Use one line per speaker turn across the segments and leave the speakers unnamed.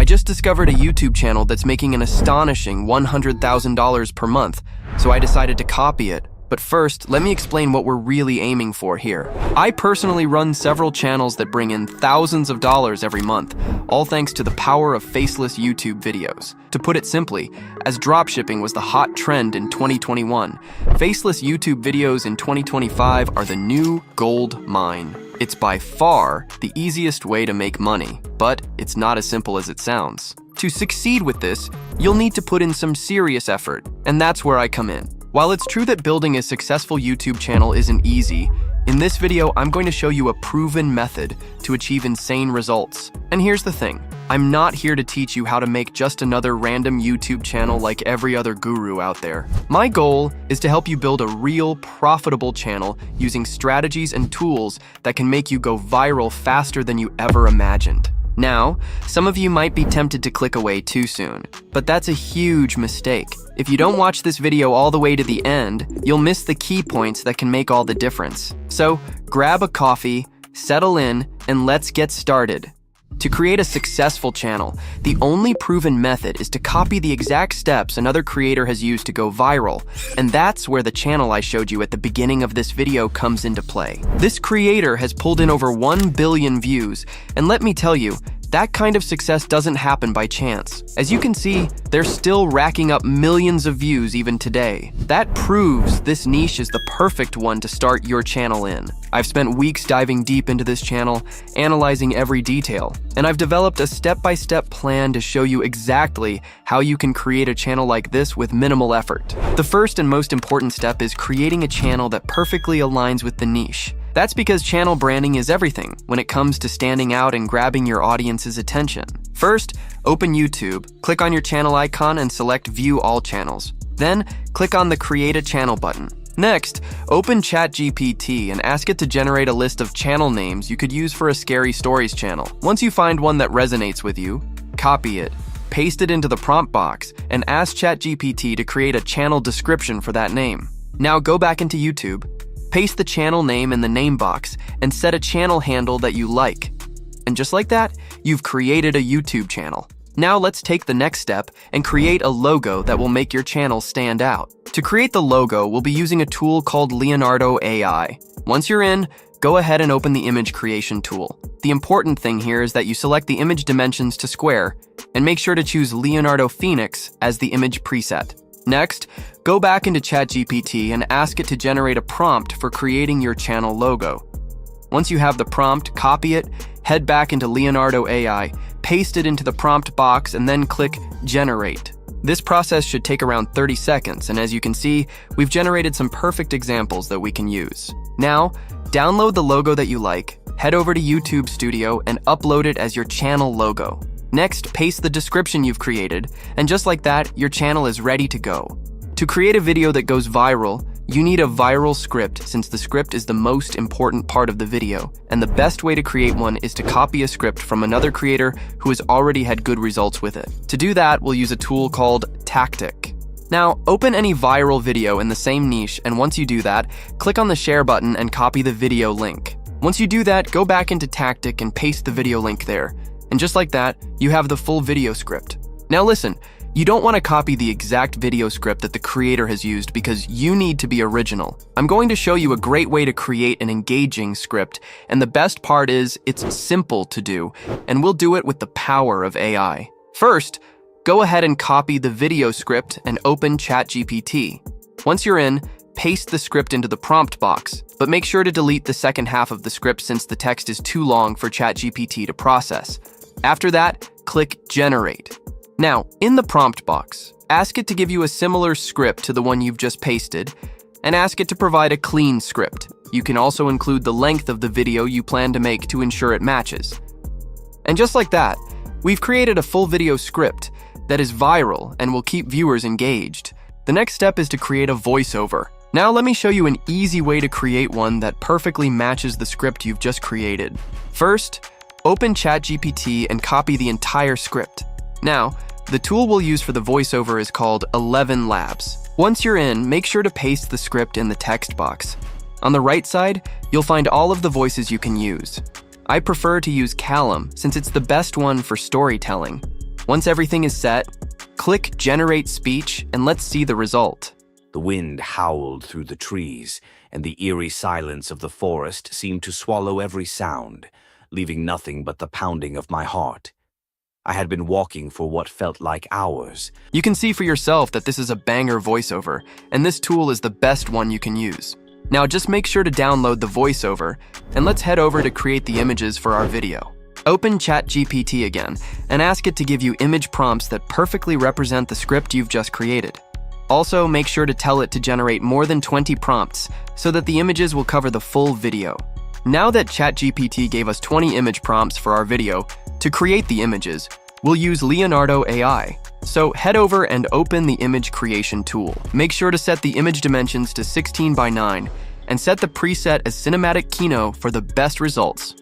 just discovered a YouTube channel that's making an astonishing $100,000 per month, so I decided to copy it. But first, let me explain what we're really aiming for here. I personally run several channels that bring in thousands of dollars every month, all thanks to the power of faceless YouTube videos. To put it simply, as dropshipping was the hot trend in 2021, faceless YouTube videos in 2025 are the new gold mine. It's by far the easiest way to make money, but it's not as simple as it sounds. To succeed with this, you'll need to put in some serious effort, and that's where I come in. While it's true that building a successful YouTube channel isn't easy, in this video I'm going to show you a proven method to achieve insane results. And here's the thing, I'm not here to teach you how to make just another random YouTube channel like every other guru out there. My goal is to help you build a real, profitable channel using strategies and tools that can make you go viral faster than you ever imagined. Now, some of you might be tempted to click away too soon, but that's a huge mistake. If you don't watch this video all the way to the end, you'll miss the key points that can make all the difference. So, grab a coffee, settle in, and let's get started. To create a successful channel, the only proven method is to copy the exact steps another creator has used to go viral, and that's where the channel I showed you at the beginning of this video comes into play. This creator has pulled in over 1 billion views, and let me tell you, that kind of success doesn't happen by chance. As you can see, they're still racking up millions of views even today. That proves this niche is the perfect one to start your channel in. I've spent weeks diving deep into this channel, analyzing every detail, and I've developed a step-by-step plan to show you exactly how you can create a channel like this with minimal effort. The first and most important step is creating a channel that perfectly aligns with the niche. That's because channel branding is everything when it comes to standing out and grabbing your audience's attention. First, open YouTube, click on your channel icon and select View All Channels. Then, click on the Create a Channel button. Next, open ChatGPT and ask it to generate a list of channel names you could use for a Scary Stories channel. Once you find one that resonates with you, copy it, paste it into the prompt box, and ask ChatGPT to create a channel description for that name. Now go back into YouTube, paste the channel name in the name box, and set a channel handle that you like. And just like that, you've created a YouTube channel. Now let's take the next step and create a logo that will make your channel stand out. To create the logo, we'll be using a tool called Leonardo AI. Once you're in, go ahead and open the image creation tool. The important thing here is that you select the image dimensions to square, and make sure to choose Leonardo Phoenix as the image preset. Next, go back into ChatGPT and ask it to generate a prompt for creating your channel logo. Once you have the prompt, copy it, head back into Leonardo AI, paste it into the prompt box, and then click Generate. This process should take around 30 seconds, and as you can see, we've generated some perfect examples that we can use. Now, download the logo that you like, head over to YouTube Studio, and upload it as your channel logo. Next, paste the description you've created, and just like that, your channel is ready to go. To create a video that goes viral, you need a viral script since the script is the most important part of the video, and the best way to create one is to copy a script from another creator who has already had good results with it. To do that, we'll use a tool called Tactic. Now, open any viral video in the same niche, and once you do that, click on the share button and copy the video link. Once you do that, go back into Tactic and paste the video link there. And just like that, you have the full video script. Now listen, you don't want to copy the exact video script that the creator has used because you need to be original. I'm going to show you a great way to create an engaging script, and the best part is it's simple to do, and we'll do it with the power of AI. First, go ahead and copy the video script and open ChatGPT. Once you're in, paste the script into the prompt box, but make sure to delete the second half of the script since the text is too long for ChatGPT to process. After that, click Generate. Now, in the prompt box, ask it to give you a similar script to the one you've just pasted, and ask it to provide a clean script. You can also include the length of the video you plan to make to ensure it matches. And just like that, we've created a full video script that is viral and will keep viewers engaged. The next step is to create a voiceover. Now let me show you an easy way to create one that perfectly matches the script you've just created. First, open ChatGPT and copy the entire script. Now, the tool we'll use for the voiceover is called 11 Labs. Once you're in, make sure to paste the script in the text box. On the right side, you'll find all of the voices you can use. I prefer to use Callum since it's the best one for storytelling. Once everything is set, click Generate Speech and let's see the result.
The wind howled through the trees, and the eerie silence of the forest seemed to swallow every sound, leaving nothing but the pounding of my heart. I had been walking for what felt like hours.
You can see for yourself that this is a banger voiceover, and this tool is the best one you can use. Now just make sure to download the voiceover, and let's head over to create the images for our video. Open ChatGPT again, and ask it to give you image prompts that perfectly represent the script you've just created. Also, make sure to tell it to generate more than 20 prompts, so that the images will cover the full video. Now that ChatGPT gave us 20 image prompts for our video, to create the images, we'll use Leonardo AI. So head over and open the image creation tool. Make sure to set the image dimensions to 16 by 9 and set the preset as Cinematic Kino for the best results.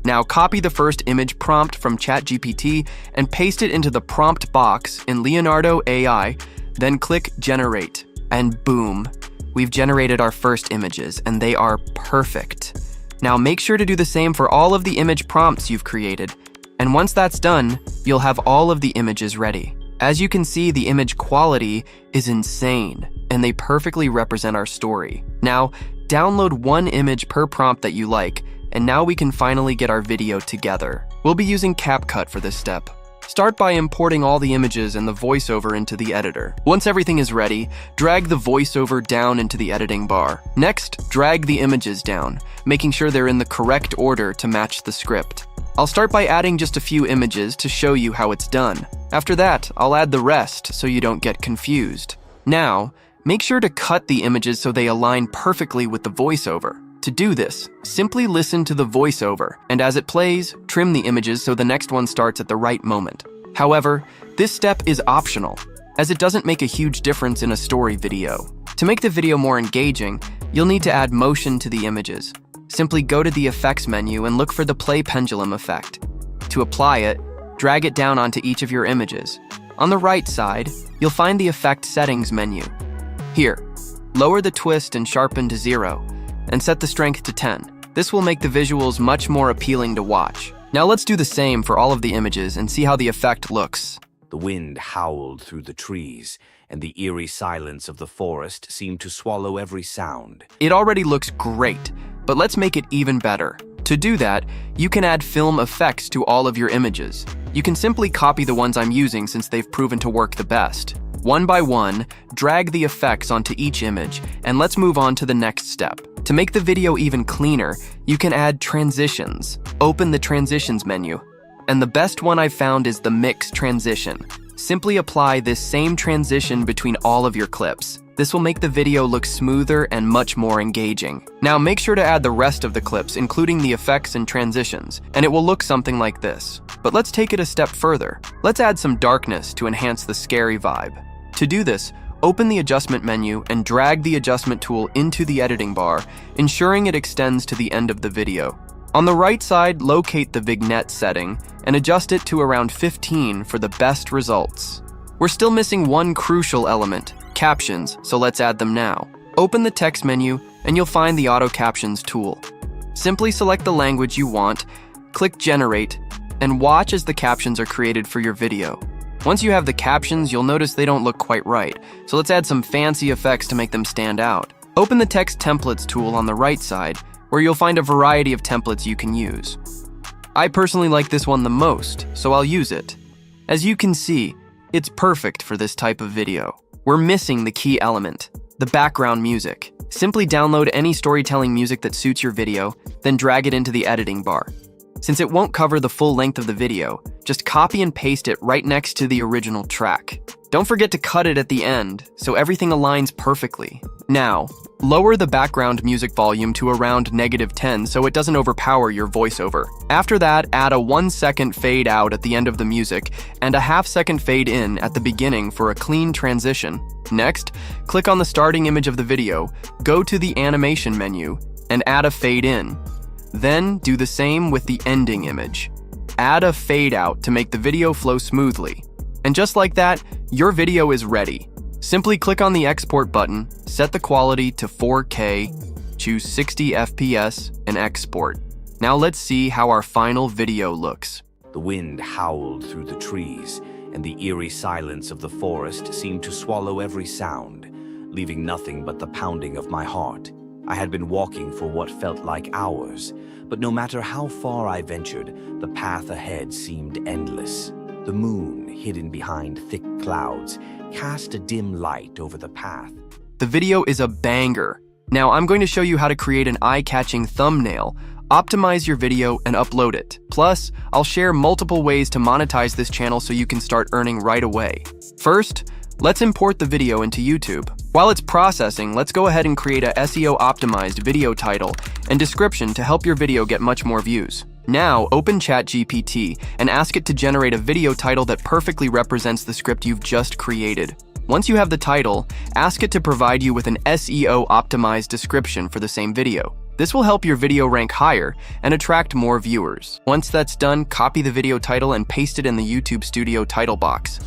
Now copy the first image prompt from ChatGPT and paste it into the prompt box in Leonardo AI, then click Generate. And boom, we've generated our first images and they are perfect. Now make sure to do the same for all of the image prompts you've created. And once that's done, you'll have all of the images ready. As you can see, the image quality is insane, and they perfectly represent our story. Now, download one image per prompt that you like, and now we can finally get our video together. We'll be using CapCut for this step. Start by importing all the images and the voiceover into the editor. Once everything is ready, drag the voiceover down into the editing bar. Next, drag the images down, making sure they're in the correct order to match the script. I'll start by adding just a few images to show you how it's done. After that, I'll add the rest so you don't get confused. Now, make sure to cut the images so they align perfectly with the voiceover. To do this, simply listen to the voiceover, and as it plays, trim the images so the next one starts at the right moment. However, this step is optional, as it doesn't make a huge difference in a story video. To make the video more engaging, you'll need to add motion to the images. Simply go to the Effects menu and look for the Play Pendulum effect. To apply it, drag it down onto each of your images. On the right side, you'll find the Effect Settings menu. Here, lower the twist and sharpen to 0, and set the strength to 10. This will make the visuals much more appealing to watch. Now let's do the same for all of the images and see how the effect looks.
The wind howled through the trees, and the eerie silence of the forest seemed to swallow every sound.
It already looks great, but let's make it even better. To do that, you can add film effects to all of your images. You can simply copy the ones I'm using since they've proven to work the best. One by one, drag the effects onto each image, and let's move on to the next step. To make the video even cleaner, you can add transitions. Open the Transitions menu, and the best one I've found is the Mix transition. Simply apply this same transition between all of your clips. This will make the video look smoother and much more engaging. Now make sure to add the rest of the clips, including the effects and transitions, and it will look something like this. But let's take it a step further. Let's add some darkness to enhance the scary vibe. To do this, open the Adjustment menu and drag the Adjustment tool into the editing bar, ensuring it extends to the end of the video. On the right side, locate the vignette setting and adjust it to around 15 for the best results. We're still missing one crucial element, captions, so let's add them now. Open the text menu and you'll find the Auto Captions tool. Simply select the language you want, click Generate, and watch as the captions are created for your video. Once you have the captions, you'll notice they don't look quite right, so let's add some fancy effects to make them stand out. Open the Text Templates tool on the right side, where you'll find a variety of templates you can use. I personally like this one the most, so I'll use it. As you can see, it's perfect for this type of video. We're missing the key element, the background music. Simply download any storytelling music that suits your video, then drag it into the editing bar. Since it won't cover the full length of the video, just copy and paste it right next to the original track. Don't forget to cut it at the end, so everything aligns perfectly. Now, lower the background music volume to around -10 so it doesn't overpower your voiceover. After that, add a 1-second fade out at the end of the music and a half-second fade in at the beginning for a clean transition. Next, click on the starting image of the video, go to the Animation menu, and add a fade in. Then, do the same with the ending image. Add a fade out to make the video flow smoothly. And just like that, your video is ready. Simply click on the Export button, set the quality to 4K, choose 60 FPS, and export. Now let's see how our final video looks.
The wind howled through the trees, and the eerie silence of the forest seemed to swallow every sound, leaving nothing but the pounding of my heart. I had been walking for what felt like hours, but no matter how far I ventured, the path ahead seemed endless. The moon, hidden behind thick clouds, cast a dim light over the path.
The video is a banger. Now I'm going to show you how to create an eye-catching thumbnail, optimize your video, and upload it. Plus, I'll share multiple ways to monetize this channel so you can start earning right away. First, let's import the video into YouTube. While it's processing, let's go ahead and create a SEO-optimized video title and description to help your video get much more views. Now, open ChatGPT and ask it to generate a video title that perfectly represents the script you've just created. Once you have the title, ask it to provide you with an SEO-optimized description for the same video. This will help your video rank higher and attract more viewers. Once that's done, copy the video title and paste it in the YouTube Studio title box.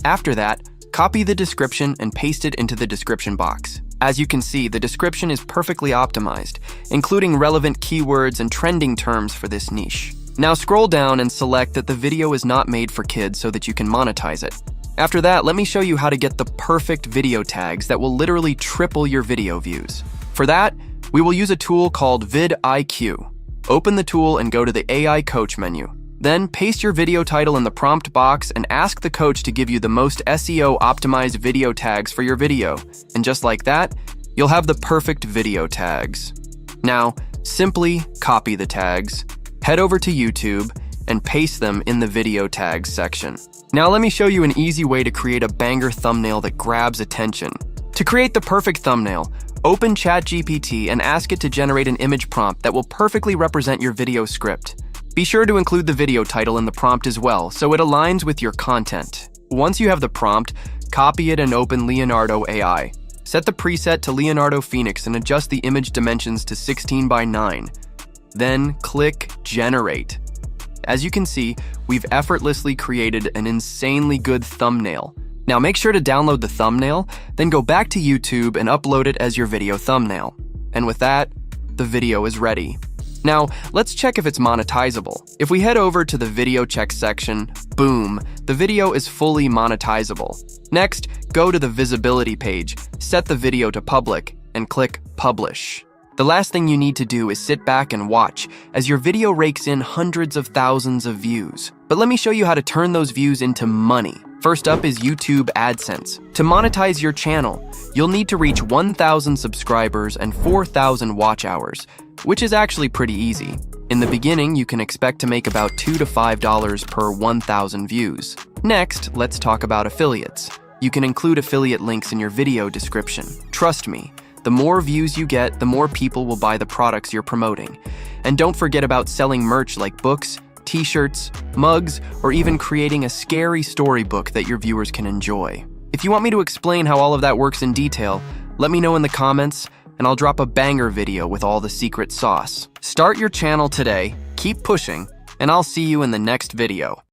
After that, copy the description and paste it into the description box. As you can see, the description is perfectly optimized, including relevant keywords and trending terms for this niche. Now scroll down and select that the video is not made for kids so that you can monetize it. After that, let me show you how to get the perfect video tags that will literally triple your video views. For that, we will use a tool called vidIQ. Open the tool and go to the AI Coach menu. Then paste your video title in the prompt box and ask the coach to give you the most SEO-optimized video tags for your video. And just like that, you'll have the perfect video tags. Now, simply copy the tags, head over to YouTube, and paste them in the video tags section. Now let me show you an easy way to create a banger thumbnail that grabs attention. To create the perfect thumbnail, open ChatGPT and ask it to generate an image prompt that will perfectly represent your video script. Be sure to include the video title in the prompt as well, so it aligns with your content. Once you have the prompt, copy it and open Leonardo AI. Set the preset to Leonardo Phoenix and adjust the image dimensions to 16:9. Then click Generate. As you can see, we've effortlessly created an insanely good thumbnail. Now make sure to download the thumbnail, then go back to YouTube and upload it as your video thumbnail. And with that, the video is ready. Now, let's check if it's monetizable. If we head over to the video check section, boom, the video is fully monetizable. Next, go to the visibility page, set the video to public, and click Publish. The last thing you need to do is sit back and watch as your video rakes in hundreds of thousands of views. But let me show you how to turn those views into money. First up is YouTube AdSense. To monetize your channel, you'll need to reach 1,000 subscribers and 4,000 watch hours, which is actually pretty easy. In the beginning, you can expect to make about $2 to $5 per 1,000 views. Next, let's talk about affiliates. You can include affiliate links in your video description. Trust me, the more views you get, the more people will buy the products you're promoting. And don't forget about selling merch like books, t-shirts, mugs, or even creating a scary storybook that your viewers can enjoy. If you want me to explain how all of that works in detail, let me know in the comments, and I'll drop a banger video with all the secret sauce. Start your channel today, keep pushing, and I'll see you in the next video.